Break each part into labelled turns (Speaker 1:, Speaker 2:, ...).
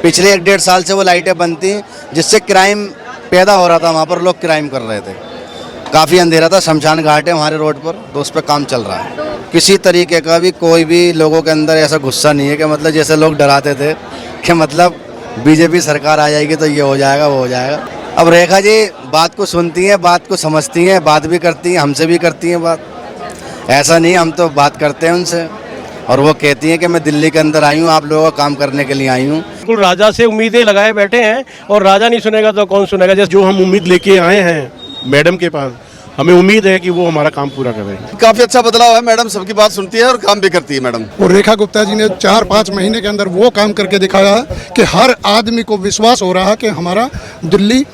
Speaker 1: पिछले 1-1.5 साल से वो लाइटें बंद थी, जिससे क्राइम पैदा हो रहा था। वहाँ पर लोग क्राइम कर रहे थे, काफ़ी अंधेरा था। शमशान घाट है हमारे रोड पर, तो उस पर काम चल रहा है। किसी तरीके का भी कोई भी लोगों के अंदर ऐसा गुस्सा नहीं है कि मतलब जैसे लोग डराते थे कि मतलब बीजेपी सरकार आ जाएगी तो ये हो जाएगा वो हो जाएगा। अब रेखा जी बात को सुनती हैं, बात को समझती हैं, बात भी करती हैं, हमसे भी करती हैं बात। ऐसा नहीं, हम तो बात करते हैं उनसे और वो कहती हैं कि मैं दिल्ली के अंदर आई हूँ, आप लोगों का काम करने के लिए आई हूँ।
Speaker 2: बिल्कुल राजा से उम्मीदें लगाए बैठे हैं और राजा नहीं सुनेगा तो कौन सुनेगा। जैसे जो हम उम्मीद लेके आए हैं मैडम के पास, हमें उम्मीद है कि वो हमारा काम पूरा करेंगे।
Speaker 3: काफी अच्छा बदलाव है, मैडम सबकी बात सुनती है और काम भी करती है मैडम।
Speaker 4: और रेखा गुप्ता जी ने 4-5 महीने के अंदर वो काम करके दिखाया है कि हर आदमी को विश्वास हो रहा है कि हमारा दिल्ली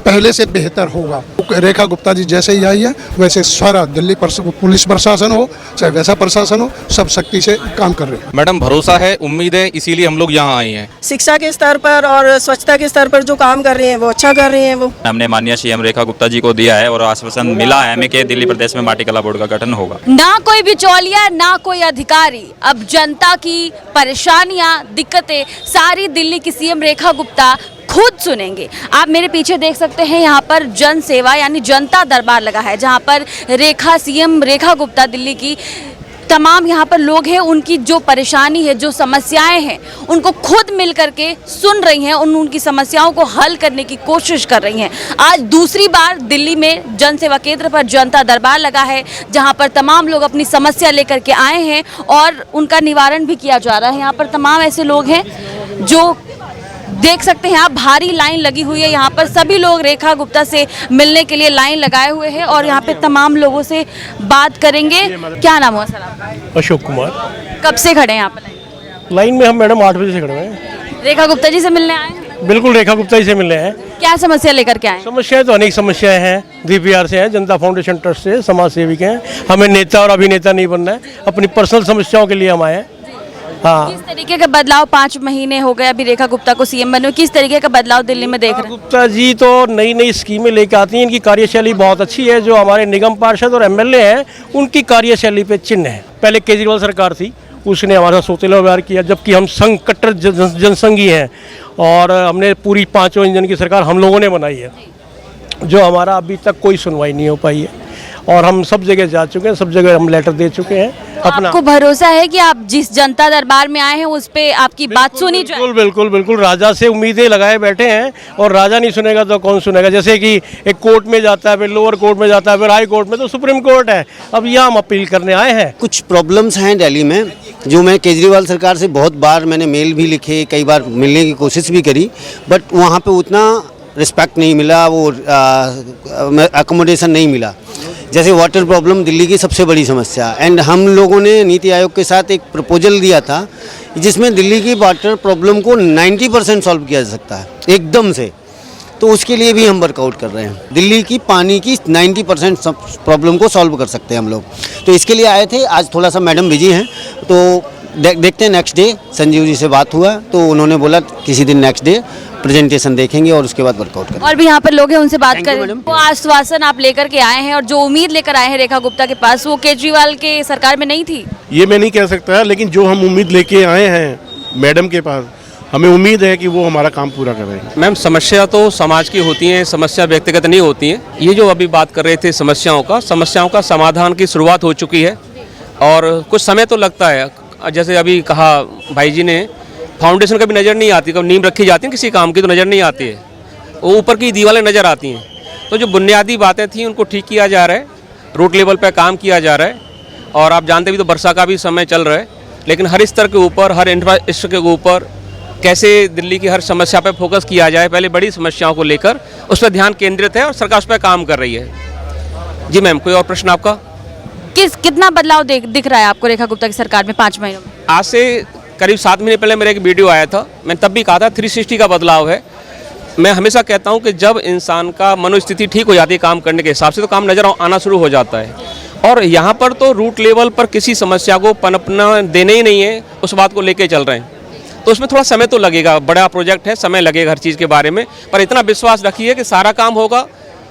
Speaker 4: पहले से बेहतर होगा। रेखा गुप्ता जी जैसे ही आई है वैसे सारा दिल्ली पुलिस प्रशासन हो चाहे वैसा प्रशासन हो, सब शक्ति से काम कर रहे हैं।
Speaker 5: मैडम भरोसा है, उम्मीद है, इसीलिए हम लोग यहाँ आए हैं।
Speaker 6: शिक्षा के स्तर पर और स्वच्छता के स्तर पर जो काम कर रही हैं वो अच्छा कर रही हैं। वो
Speaker 5: हमने माननीय सीएम रेखा गुप्ता जी को दिया है और आश्वासन मिला है हमें कि दिल्ली प्रदेश में माटी कला बोर्ड का गठन होगा।
Speaker 7: ना कोई बिचौलिया ना कोई अधिकारी, अब जनता की परेशानियां दिक्कतें सारी दिल्ली की सीएम रेखा गुप्ता खुद सुनेंगे। आप मेरे पीछे देख सकते हैं, यहाँ पर जन सेवा यानी जनता दरबार लगा है, जहाँ पर सीएम रेखा गुप्ता दिल्ली की तमाम यहाँ पर लोग हैं, उनकी जो परेशानी है, जो समस्याएं हैं, उनको खुद मिल करके सुन रही हैं, उनकी समस्याओं को हल करने की कोशिश कर रही हैं। आज दूसरी बार दिल्ली में जन सेवा केंद्र पर जनता दरबार लगा है, जहाँ पर तमाम लोग अपनी समस्या लेकर के आए हैं और उनका निवारण भी किया जा रहा है। यहाँ पर तमाम ऐसे लोग हैं जो देख सकते हैं आप, भारी लाइन लगी हुई है। यहाँ पर सभी लोग रेखा गुप्ता से मिलने के लिए लाइन लगाए हुए हैं और यहाँ पे तमाम लोगों से बात करेंगे। क्या नाम हुआ सर आपका?
Speaker 2: अशोक कुमार।
Speaker 7: कब से खड़े हैं आप
Speaker 2: लाइन में? हम मैडम 8 बजे से खड़े हैं।
Speaker 7: रेखा गुप्ता जी से मिलने आए हैं?
Speaker 2: बिल्कुल रेखा गुप्ता जी से मिलने हैं।
Speaker 7: क्या समस्या लेकर के आए?
Speaker 2: समस्याएं तो अनेक समस्याएं हैं। DPR से हैं, जनता फाउंडेशन ट्रस्ट से, समाज सेवी के हैं। हमें नेता और अभिनेता नहीं बनना है, अपनी पर्सनल समस्याओं के लिए हम आए हैं। हाँ।
Speaker 7: किस तरीके का बदलाव 5 महीने हो गए अभी रेखा गुप्ता को सीएम बने, किस तरीके का बदलाव दिल्ली में देख रहे हैं?
Speaker 2: गुप्ता जी तो नई नई स्कीमें लेकर आती हैं, इनकी कार्यशैली बहुत अच्छी है। जो हमारे निगम पार्षद और MLA हैं उनकी कार्यशैली पे चिन्ह है। पहले केजरीवाल सरकार थी, उसने हमारा सौतेला व्यवहार किया, जबकि हम संघ कट्टर जनसंघी हैं और हमने पूरी 5 इंजन की सरकार हम लोगों ने बनाई है, जो हमारा अभी तक कोई सुनवाई नहीं हो पाई है और हम सब जगह जा चुके हैं, सब जगह हम लेटर दे चुके हैं। अपना
Speaker 7: आपको भरोसा है कि आप जिस जनता दरबार में आए हैं उस पे आपकी बात सुनी जाए?
Speaker 2: बिल्कुल बिल्कुल बिल्कुल राजा से उम्मीदें लगाए बैठे हैं और राजा नहीं सुनेगा तो कौन सुनेगा। जैसे कि एक कोर्ट में जाता है, फिर लोअर कोर्ट में जाता है, फिर हाई कोर्ट में, तो सुप्रीम कोर्ट है। अब यहाँ हम अपील करने आए हैं।
Speaker 8: कुछ प्रॉब्लम्स हैं दिल्ली में जो मैं केजरीवाल सरकार से बहुत बार मैंने मेल भी लिखे, कई बार मिलने की कोशिश भी करी, बट वहाँ पे उतना रिस्पेक्ट नहीं मिला, वो अकोमोडेशन नहीं मिला। जैसे वाटर प्रॉब्लम दिल्ली की सबसे बड़ी समस्या, एंड हम लोगों ने नीति आयोग के साथ एक प्रपोजल दिया था जिसमें दिल्ली की वाटर प्रॉब्लम को 90% सॉल्व किया जा सकता है एकदम से। तो उसके लिए भी हम वर्कआउट कर रहे हैं। दिल्ली की पानी की 90% प्रॉब्लम को सॉल्व कर सकते हैं हम लोग। तो इसके लिए आए थे। आज थोड़ा सा मैडम बिजी हैं, तो देखते हैं। नेक्स्ट डे संजीव जी से बात हुआ तो उन्होंने बोला किसी दिन नेक्स्ट डे प्रेजेंटेशन देखेंगे और उसके बाद वर्कआउट करेंगे।
Speaker 7: और भी यहाँ पर लोग हैं, उनसे बात करें। वो आश्वासन आप लेकर के आए हैं और जो उम्मीद लेकर आए हैं रेखा गुप्ता के पास, वो केजरीवाल के सरकार में नहीं थी?
Speaker 2: ये मैं नहीं कह सकता, लेकिन जो हम उम्मीद लेके आए हैं मैडम के पास, हमें उम्मीद है कि वो हमारा काम पूरा करेंगे।
Speaker 5: मैम समस्या तो समाज की होती हैं, समस्या व्यक्तिगत नहीं होती हैं। ये जो अभी बात कर रहे थे समस्याओं का समाधान की शुरुआत हो चुकी है और कुछ समय तो लगता है। जैसे अभी कहा भाई जी ने, फाउंडेशन कभी नज़र नहीं आती, कब नींव रखी जाती है किसी काम की तो नज़र नहीं आती है, वो ऊपर की दीवारें नज़र आती हैं। तो जो बुनियादी बातें थी उनको ठीक किया जा रहा है, रूट लेवल पर काम किया जा रहा है। और आप जानते भी तो वर्षा का भी समय चल रहा है, लेकिन हर स्तर के ऊपर, हर इंफ्रास्ट्रक्चर के ऊपर कैसे दिल्ली की हर समस्या पर फोकस किया जाए, पहले बड़ी समस्याओं को लेकर उस पर ध्यान केंद्रित है और सरकार उस पर काम कर रही है। जी मैम, कोई और प्रश्न आपका?
Speaker 7: कितना बदलाव दिख रहा है आपको रेखा गुप्ता की सरकार में 5 महीनों में?
Speaker 5: आज से करीब 7 महीने पहले मेरा एक वीडियो आया था, मैंने तब भी कहा था 360 का बदलाव है। मैं हमेशा कहता हूं कि जब इंसान का मनोस्थिति ठीक हो जाती है काम करने के हिसाब से, तो काम नज़र आना शुरू हो जाता है। और यहाँ पर तो रूट लेवल पर किसी समस्या को पनपना देने ही नहीं है, उस बात को लेके चल रहे हैं। तो उसमें थोड़ा समय तो लगेगा, बड़ा प्रोजेक्ट है, समय लगेगा हर चीज़ के बारे में, पर इतना विश्वास रखिए कि सारा काम होगा,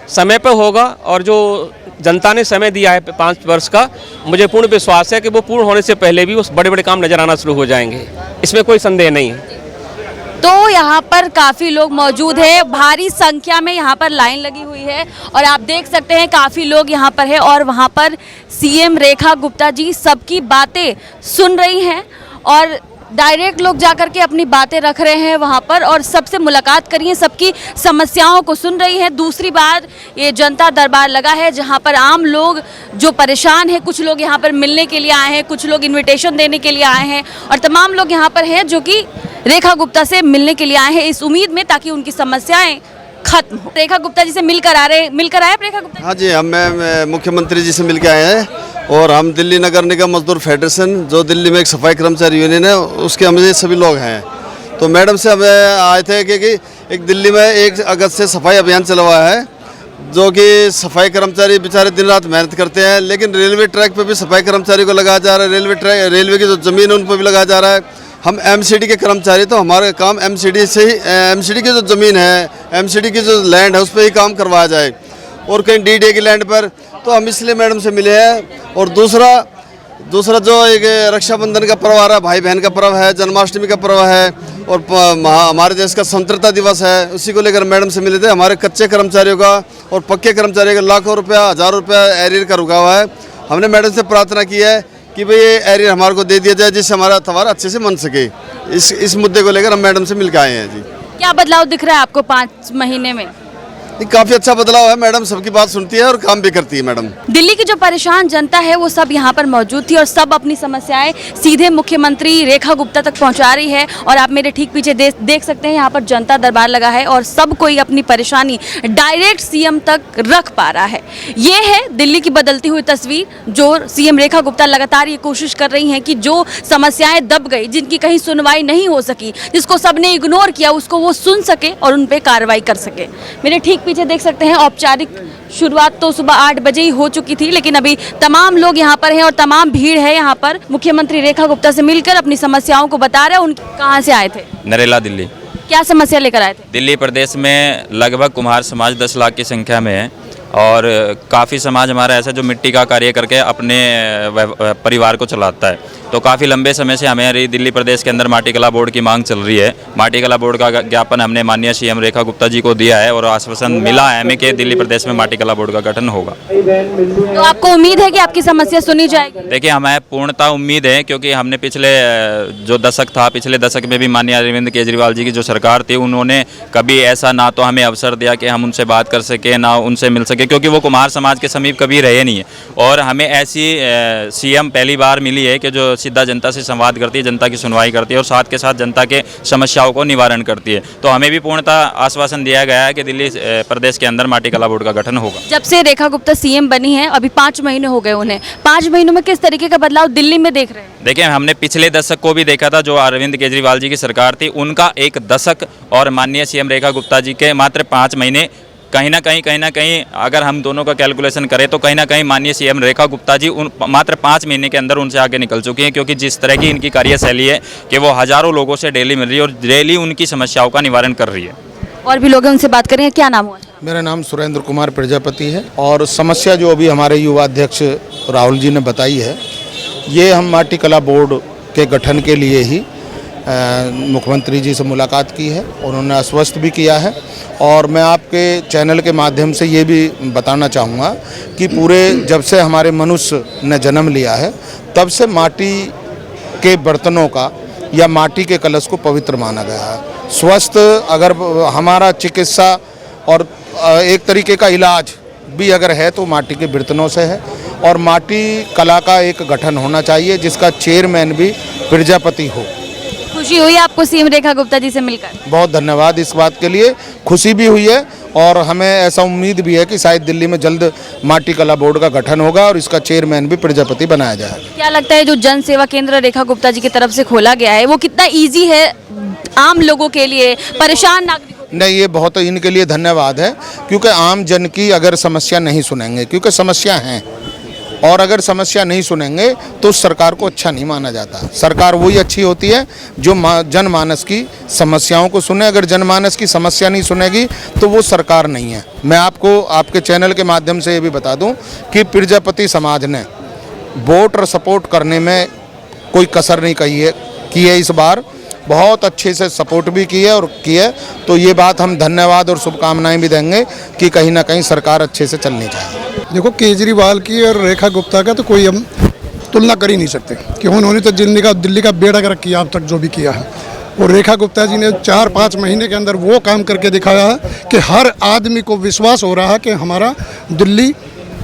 Speaker 5: समय पर होगा। और जो जनता ने समय दिया है 5 वर्ष का, मुझे पूर्ण विश्वास है कि वो पूर्ण होने से पहले भी उस बड़े बड़े काम नजर आना शुरू हो जाएंगे, इसमें कोई संदेह नहीं है।
Speaker 7: तो यहाँ पर काफ़ी लोग मौजूद हैं, भारी संख्या में यहाँ पर लाइन लगी हुई है और आप देख सकते हैं काफ़ी लोग यहाँ पर है और वहाँ पर सीएम रेखा गुप्ता जी सबकी बातें सुन रही हैं और डायरेक्ट लोग जाकर के अपनी बातें रख रहे हैं वहाँ पर और सबसे मुलाकात करी है, सबकी समस्याओं को सुन रही है। दूसरी बार ये जनता दरबार लगा है जहाँ पर आम लोग जो परेशान हैं, कुछ लोग यहाँ पर मिलने के लिए आए हैं, कुछ लोग इनविटेशन देने के लिए आए हैं और तमाम लोग यहाँ पर हैं जो कि रेखा गुप्ता से मिलने के लिए आए हैं इस उम्मीद में ताकि उनकी समस्याएं खत्म हो। रेखा गुप्ता जी से मिलकर आए रेखा गुप्ता जी?
Speaker 3: हाँ जी, हम मैं मुख्यमंत्री जी से मिल के आए हैं और हम दिल्ली नगर निगम मजदूर फेडरेशन जो दिल्ली में एक सफाई कर्मचारी यूनियन है उसके हम ये सभी लोग हैं। तो मैडम से हमें आए थे कि एक दिल्ली में 1 अगस्त से सफाई अभियान चला हुआ है जो कि सफाई कर्मचारी बेचारे दिन रात मेहनत करते हैं, लेकिन रेलवे ट्रैक पे भी सफाई कर्मचारी को लगाया जा रहा है, रेलवे की जो ज़मीन है उन पर भी लगाया जा रहा है। हम एमसीडी के कर्मचारी तो हमारे काम एमसीडी से ही एमसीडी की जो ज़मीन है, एमसीडी की जो लैंड है उस पर ही काम करवाया जाए और कहीं डीडीए की लैंड पर। तो हम इसलिए मैडम से मिले हैं। और दूसरा जो एक रक्षाबंधन का पर्व आ रहा है, भाई बहन का पर्व है, जन्माष्टमी का पर्व है और हमारे देश का स्वतंत्रता दिवस है, उसी को लेकर मैडम से मिले थे। हमारे कच्चे कर्मचारियों का और पक्के कर्मचारियों का लाखों रुपया, हज़ारों रुपया एरियर का रुका हुआ है। हमने मैडम से प्रार्थना की है कि भाई ये एरियर हमारे को दे दिया जाए जिससे हमारा त्यौहार अच्छे से मन सके। इस मुद्दे को लेकर हम मैडम से मिल के आए हैं जी।
Speaker 7: क्या बदलाव दिख रहा है आपको 5 महीने में?
Speaker 3: काफ़ी अच्छा बदलाव है, मैडम सबकी बात सुनती है और काम भी करती है मैडम।
Speaker 7: दिल्ली की जो परेशान जनता है वो सब यहाँ पर मौजूद थी और सब अपनी समस्याएं सीधे मुख्यमंत्री रेखा गुप्ता तक पहुँचा रही है और आप मेरे ठीक पीछे देख सकते हैं यहाँ पर जनता दरबार लगा है और सब कोई अपनी परेशानी डायरेक्ट सीएम तक रख पा रहा है। ये है दिल्ली की बदलती हुई तस्वीर जो सीएम रेखा गुप्ता लगातार ये कोशिश कर रही हैं कि जो समस्याएं दब गई, जिनकी कहीं सुनवाई नहीं हो सकी, जिसको सबने इग्नोर किया, उसको वो सुन सके और उन पर कार्रवाई कर सके। मेरे ठीक पीछे देख सकते हैं औपचारिक शुरुआत तो सुबह 8 बजे ही हो चुकी थी, लेकिन अभी तमाम लोग यहाँ पर हैं और तमाम भीड़ है यहाँ पर। मुख्यमंत्री रेखा गुप्ता से मिलकर अपनी समस्याओं को बता रहे हैं। उन कहाँ से आए थे?
Speaker 9: नरेला, दिल्ली।
Speaker 7: क्या समस्या लेकर आए थे?
Speaker 9: दिल्ली प्रदेश में लगभग कुम्हार समाज 10 लाख की संख्या में है और काफ़ी समाज हमारा ऐसा जो मिट्टी का कार्य करके अपने परिवार को चलाता है। तो काफ़ी लंबे समय से हमारी दिल्ली प्रदेश के अंदर माटी कला बोर्ड की मांग चल रही है। माटी कला बोर्ड का ज्ञापन हमने माननीय सीएम रेखा गुप्ता जी को दिया है और आश्वासन मिला है हमें कि दिल्ली प्रदेश में माटी कला बोर्ड का गठन होगा।
Speaker 7: तो आपको उम्मीद है कि आपकी समस्या सुनी जाएगी?
Speaker 9: देखिए, हमें पूर्णतः उम्मीद है क्योंकि हमने पिछले जो दशक था, पिछले दशक में भी माननीय अरविंद केजरीवाल जी की जो सरकार थी उन्होंने कभी ऐसा ना तो हमें अवसर दिया कि हम उनसे बात कर सके, ना उनसे मिल सके, क्योंकि वो कुम्हार समाज के समीप कभी रहे नहीं है। और हमें ऐसी सीएम पहली बार मिली है कि जो सीधा जनता से संवाद करती है, जनता की सुनवाई करती है और साथ के साथ जनता के समस्याओं को निवारण करती है। तो हमें भी पूर्णतः आश्वासन दिया गया है कि दिल्ली प्रदेश के अंदर माटी कला बोर्ड का गठन होगा।
Speaker 7: जब से रेखा गुप्ता सीएम बनी है, अभी 5 महीने हो गए उन्हें, 5 महीनों में किस तरीके का बदलाव दिल्ली में देख रहे हैं?
Speaker 9: देखिए, हमने पिछले दशक को भी देखा था, जो अरविंद केजरीवाल जी की सरकार थी उनका 1 दशक और माननीय सीएम रेखा गुप्ता जी के मात्र 5 महीने, कहीं ना कहीं अगर हम दोनों का कैलकुलेशन करें तो कहीं ना कहीं माननीय सीएम रेखा गुप्ता जी मात्र 5 महीने के अंदर उनसे आगे निकल चुकी हैं, क्योंकि जिस तरह की इनकी कार्यशैली है कि वो हज़ारों लोगों से डेली मिल रही है और डेली उनकी समस्याओं का निवारण कर रही है।
Speaker 7: और भी लोग हैं, उनसे बात करेंगे। क्या नाम हुआ?
Speaker 4: मेरा नाम सुरेंद्र कुमार प्रजापति है और समस्या जो अभी हमारे युवा अध्यक्ष राहुल जी ने बताई है, ये हम माटी कला बोर्ड के गठन के लिए ही मुख्यमंत्री जी से मुलाकात की है, उन्होंने आश्वस्त भी किया है। और मैं आपके चैनल के माध्यम से ये भी बताना चाहूँगा कि पूरे जब से हमारे मनुष्य ने जन्म लिया है तब से माटी के बर्तनों का या माटी के कलश को पवित्र माना गया है। स्वस्थ अगर हमारा चिकित्सा और एक तरीके का इलाज भी अगर है तो माटी के बर्तनों से है। और माटी कला का एक गठन होना चाहिए जिसका चेयरमैन भी प्रजापति हो।
Speaker 7: खुशी हुई आपको सीएम रेखा गुप्ता जी से मिलकर? बहुत
Speaker 4: धन्यवाद इस बात के लिए, खुशी भी हुई है और हमें ऐसा उम्मीद भी है कि शायद दिल्ली में जल्द माटी कला बोर्ड का गठन होगा और इसका चेयरमैन भी प्रजापति बनाया जाएगा।
Speaker 7: क्या लगता है जो जन सेवा केंद्र रेखा गुप्ता जी की तरफ से खोला गया है वो कितना ईजी है आम लोगों के लिए, परेशान नागरिकों?
Speaker 4: नहीं, ये बहुत इनके लिए धन्यवाद है, क्योंकि आम जन की अगर समस्या नहीं सुनेंगे, क्योंकि समस्या हैं और अगर समस्या नहीं सुनेंगे तो सरकार को अच्छा नहीं माना जाता। सरकार वही अच्छी होती है जो जनमानस की समस्याओं को सुने। अगर जनमानस की समस्या नहीं सुनेगी तो वो सरकार नहीं है। मैं आपको आपके चैनल के माध्यम से ये भी बता दूं कि प्रजापति समाज ने वोट और सपोर्ट करने में कोई कसर नहीं की है इस बार।
Speaker 10: बहुत अच्छे से सपोर्ट भी की है और की है। तो ये बात हम धन्यवाद और शुभकामनाएं भी देंगे कि कहीं ना कहीं सरकार अच्छे से चलनी चाहिए।
Speaker 4: देखो, केजरीवाल की और रेखा गुप्ता का तो कोई हम तुलना कर ही नहीं सकते कि उन्होंने तो दिल्ली का बेड़ा गर्क किया अब तक जो भी किया है। और रेखा गुप्ता जी ने 4-5 महीने के अंदर वो काम करके दिखाया है कि हर आदमी को विश्वास हो रहा है कि हमारा दिल्ली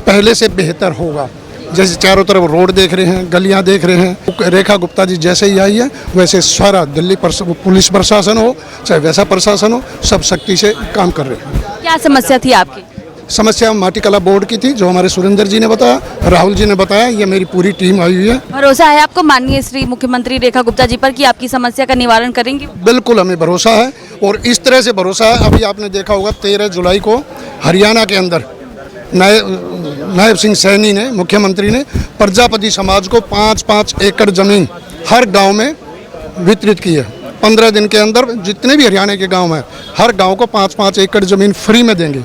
Speaker 4: पहले से बेहतर होगा। जैसे चारों तरफ रोड देख रहे हैं, गलियां देख रहे हैं, रेखा गुप्ता जी जैसे ही आई है वैसे सारा दिल्ली पुलिस प्रशासन हो चाहे वैसा प्रशासन हो, सब सख्ती से काम कर रहे हैं।
Speaker 7: क्या समस्या थी आपकी?
Speaker 4: समस्या माटी कला बोर्ड की थी, जो हमारे सुरेंद्र जी ने बताया, राहुल जी ने बताया, ये मेरी पूरी टीम आई हुई है।
Speaker 7: भरोसा है आपको माननीय श्री मुख्यमंत्री रेखा गुप्ता जी पर कि आपकी समस्या का निवारण करेंगे?
Speaker 4: बिल्कुल हमें भरोसा है और इस तरह से भरोसा है। अभी आपने देखा होगा 13 जुलाई को हरियाणा के अंदर नायब सिंह सैनी ने, मुख्यमंत्री ने प्रजापति समाज को 5-5 एकड़ जमीन हर गांव में वितरित की है। 15 दिन के अंदर जितने भी हरियाणा के गांव हैं हर गांव को 5-5 एकड़ जमीन फ्री में देंगे।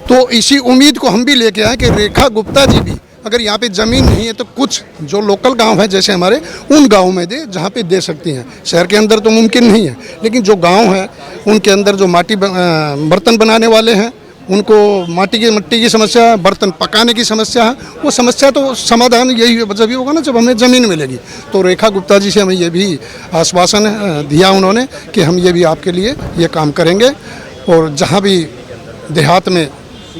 Speaker 4: तो इसी उम्मीद को हम भी लेके आए कि रेखा गुप्ता जी भी अगर यहाँ पे ज़मीन नहीं है तो कुछ जो लोकल गांव है जैसे हमारे, उन गाँव में दे जहाँ पे दे सकती हैं। शहर के अंदर तो मुमकिन नहीं है, लेकिन जो गाँव हैं उनके अंदर जो बर्तन बनाने वाले हैं उनको मिट्टी की समस्या, बर्तन पकाने की समस्या है, वो समस्या तो समाधान यही जब होगा ना जब हमें ज़मीन मिलेगी। तो रेखा गुप्ता जी से हमें ये भी आश्वासन दिया उन्होंने कि हम ये भी आपके लिए ये काम करेंगे और जहाँ भी देहात में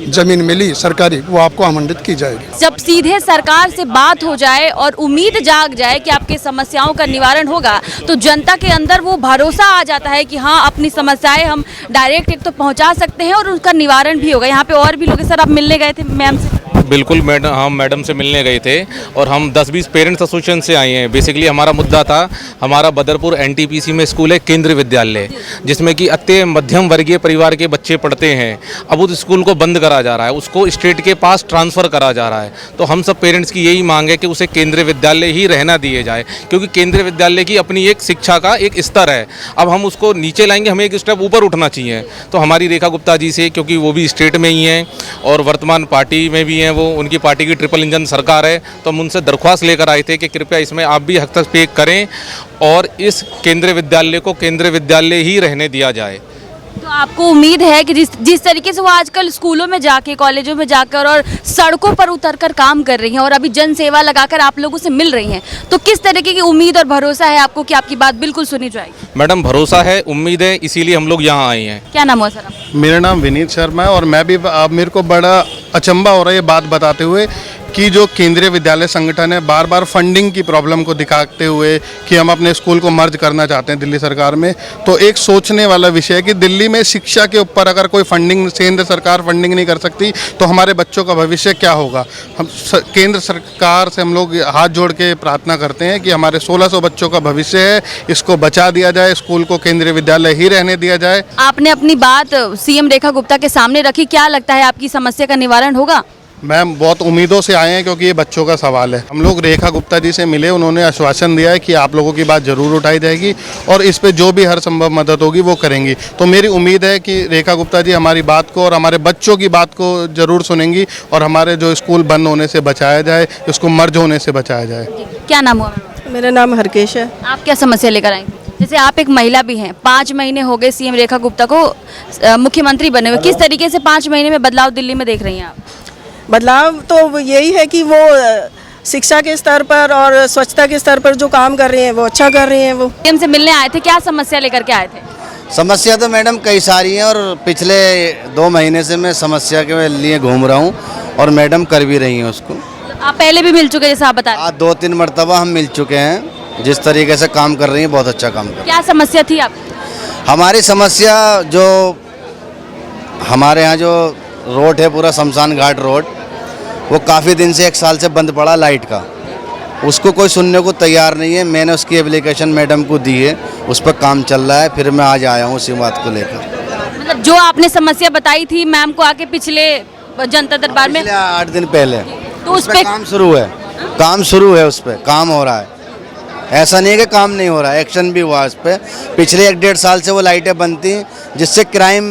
Speaker 4: जमीन मिली सरकारी वो आपको आवंटित की जाएगी।
Speaker 7: जब सीधे सरकार से बात हो जाए और उम्मीद जाग जाए कि आपकी समस्याओं का निवारण होगा तो जनता के अंदर वो भरोसा आ जाता है कि हाँ, अपनी समस्याएं हम डायरेक्ट एक तो पहुंचा सकते हैं और उसका निवारण भी होगा। यहाँ पे और भी लोग हैं। सर, आप मिलने गए थे मैम से?
Speaker 11: बिल्कुल मैडम, हम मैडम से मिलने गए थे और हम 10-20 पेरेंट्स एसोसिएशन से आए हैं। बेसिकली हमारा मुद्दा था, हमारा बदरपुर एनटीपीसी में स्कूल है केंद्रीय विद्यालय, जिसमें कि अत्य मध्यम वर्गीय परिवार के बच्चे पढ़ते हैं। अब उस स्कूल को बंद करा जा रहा है, उसको स्टेट के पास ट्रांसफ़र करा जा रहा है। तो हम सब पेरेंट्स की यही मांग है कि उसे केंद्रीय विद्यालय ही रहना दिए जाए, क्योंकि केंद्रीय विद्यालय की अपनी एक शिक्षा का एक स्तर है। अब हम उसको नीचे लाएंगे, हमें एक स्टेप ऊपर उठना चाहिए। तो हमारी रेखा गुप्ता जी से, क्योंकि वो भी स्टेट में ही हैं और वर्तमान पार्टी में भी हैं, वो उनकी पार्टी की ट्रिपल इंजन सरकार है, तो हम उनसे दरख्वास्त लेकर आए थे कि कृपया इसमें आप भी हस्तक्षेप करें और इस केंद्रीय विद्यालय को केंद्रीय विद्यालय ही रहने दिया जाए।
Speaker 7: तो आपको उम्मीद है कि जिस तरीके से वो आजकल स्कूलों में जाके, कॉलेजों में जाकर और सड़कों पर उतरकर काम कर रही हैं और अभी जन सेवा लगाकर आप लोगों से मिल रही हैं, तो किस तरीके की उम्मीद और भरोसा है आपको कि आपकी बात बिल्कुल सुनी जाएगी?
Speaker 11: मैडम, भरोसा है, उम्मीद है, इसीलिए हम लोग यहाँ आए हैं।
Speaker 7: क्या नाम हुआ सर?
Speaker 10: मेरा नाम विनीत शर्मा है और मैं भी मेरे को बड़ा अचंभा हो रहा है ये बात बताते हुए कि जो केंद्रीय विद्यालय संगठन है बार बार फंडिंग की प्रॉब्लम को दिखाते हुए कि हम अपने स्कूल को मर्ज करना चाहते हैं दिल्ली सरकार में। तो एक सोचने वाला विषय है कि दिल्ली में शिक्षा के ऊपर अगर कोई फंडिंग, केंद्र सरकार फंडिंग नहीं कर सकती तो हमारे बच्चों का भविष्य क्या होगा। हम केंद्र सरकार से हम लोग हाथ जोड़ के प्रार्थना करते हैं कि हमारे 1600 बच्चों का भविष्य है, इसको बचा दिया जाए, स्कूल को केंद्रीय विद्यालय ही रहने दिया जाए।
Speaker 7: आपने अपनी बात सीएम रेखा गुप्ता के सामने रखी, क्या लगता है आपकी समस्या का निवारण होगा?
Speaker 10: मैम, बहुत उम्मीदों से आए हैं क्योंकि ये बच्चों का सवाल है। हम लोग रेखा गुप्ता जी से मिले, उन्होंने आश्वासन दिया है कि आप लोगों की बात ज़रूर उठाई जाएगी और इस पे जो भी हर संभव मदद होगी वो करेंगी। तो मेरी उम्मीद है कि रेखा गुप्ता जी हमारी बात को और हमारे बच्चों की बात को ज़रूर सुनेंगी और हमारे जो स्कूल बंद होने से बचाया जाए, इसको मर्ज होने से बचाया जाए।
Speaker 7: क्या नाम हुआ?
Speaker 6: मेरा नाम हरकेश है।
Speaker 7: आप क्या समस्या लेकर आएंगे? जैसे आप एक महिला भी हैं, 5 महीने हो गए सीएम रेखा गुप्ता को मुख्यमंत्री बने हुए, किस तरीके से 5 महीने में बदलाव दिल्ली में देख रही हैं आप?
Speaker 6: बदलाव तो यही है कि वो शिक्षा के स्तर पर और स्वच्छता के स्तर पर जो काम कर रही हैं वो अच्छा कर रही हैं। वो
Speaker 7: सीएम से मिलने आए थे, क्या समस्या लेकर के आए थे?
Speaker 1: समस्या तो मैडम कई सारी हैं और पिछले 2 महीने से मैं समस्या के लिए घूम रहा हूँ और मैडम कर भी रही हैं उसको।
Speaker 7: आप पहले भी मिल चुके हैं जैसा आप बता रहे हैं?
Speaker 1: 2-3 मरतबा हम मिल चुके हैं। जिस तरीके से काम कर रही हैं बहुत अच्छा काम कर रही हैं।
Speaker 7: क्या समस्या थी आप?
Speaker 1: हमारी समस्या जो हमारे यहाँ जो रोड है पूरा शमशान घाट रोड, वो काफ़ी दिन से 1 साल से बंद पड़ा लाइट का, उसको कोई सुनने को तैयार नहीं है। मैंने उसकी एप्लीकेशन मैडम को दी है, उस पर काम चल रहा है। फिर मैं आज आया हूँ उसी बात को लेकर।
Speaker 7: मतलब जो आपने समस्या बताई थी मैम को आके पिछले जनता दरबार में,
Speaker 1: 8 दिन पहले,
Speaker 7: तो उस पे
Speaker 1: काम शुरू है, काम शुरू है, उस पर काम हो रहा है। ऐसा नहीं है कि काम नहीं हो रहा है, एक्शन भी हुआ उस पर। पिछले 1-1.5 साल से वो लाइटें बंद थी, जिससे क्राइम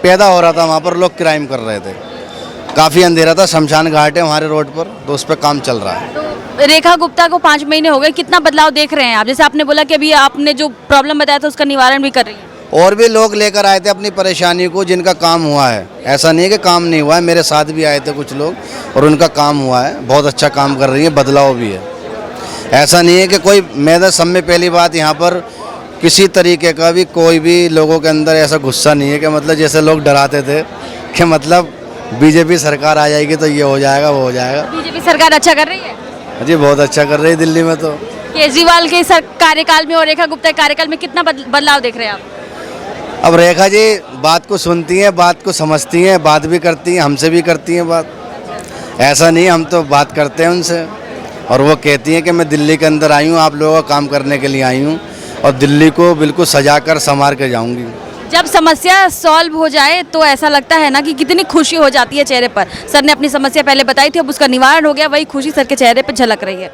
Speaker 1: पैदा हो रहा था। वहाँ पर लोग क्राइम कर रहे थे, काफ़ी अंधेरा था। शमशान घाट है हमारे रोड पर, तो उस पर काम चल रहा है।
Speaker 7: रेखा गुप्ता को 5 महीने हो गए, कितना बदलाव देख रहे हैं आप? जैसे आपने बोला कि अभी आपने जो प्रॉब्लम बताया था उसका निवारण भी कर रही है।
Speaker 1: और भी लोग लेकर आए थे अपनी परेशानी को, जिनका काम हुआ है। ऐसा नहीं है कि काम नहीं हुआ है, मेरे साथ भी आए थे कुछ लोग और उनका काम हुआ है, बहुत अच्छा काम कर रही है, बदलाव भी है। ऐसा नहीं है कि कोई, मेरे सब में पहली बात यहाँ पर किसी तरीके का भी कोई भी लोगों के अंदर ऐसा गुस्सा नहीं है कि मतलब जैसे लोग डराते थे कि मतलब बीजेपी सरकार आ जाएगी तो ये हो जाएगा वो हो जाएगा।
Speaker 7: बीजेपी सरकार अच्छा कर रही है
Speaker 1: जी, बहुत अच्छा कर रही है दिल्ली में। तो
Speaker 7: केजरीवाल के कार्यकाल में और रेखा गुप्ता के कार्यकाल में कितना बदलाव देख रहे हैं आप?
Speaker 1: अब रेखा जी बात को सुनती हैं, बात को समझती हैं, बात भी करती हैं, हमसे भी करती हैं बात। ऐसा नहीं, हम तो बात करते हैं उनसे और वो कहती हैं कि मैं दिल्ली के अंदर आई हूँ, आप लोगों का काम करने के लिए आई हूँ और दिल्ली को बिल्कुल सजा कर संवार कर जाऊँगी।
Speaker 7: जब समस्या सॉल्व हो जाए तो ऐसा लगता है ना कि कितनी खुशी हो जाती है चेहरे पर। सर ने अपनी समस्या पहले बताई थी, अब उसका निवारण हो गया, वही खुशी सर के चेहरे पर झलक रही है।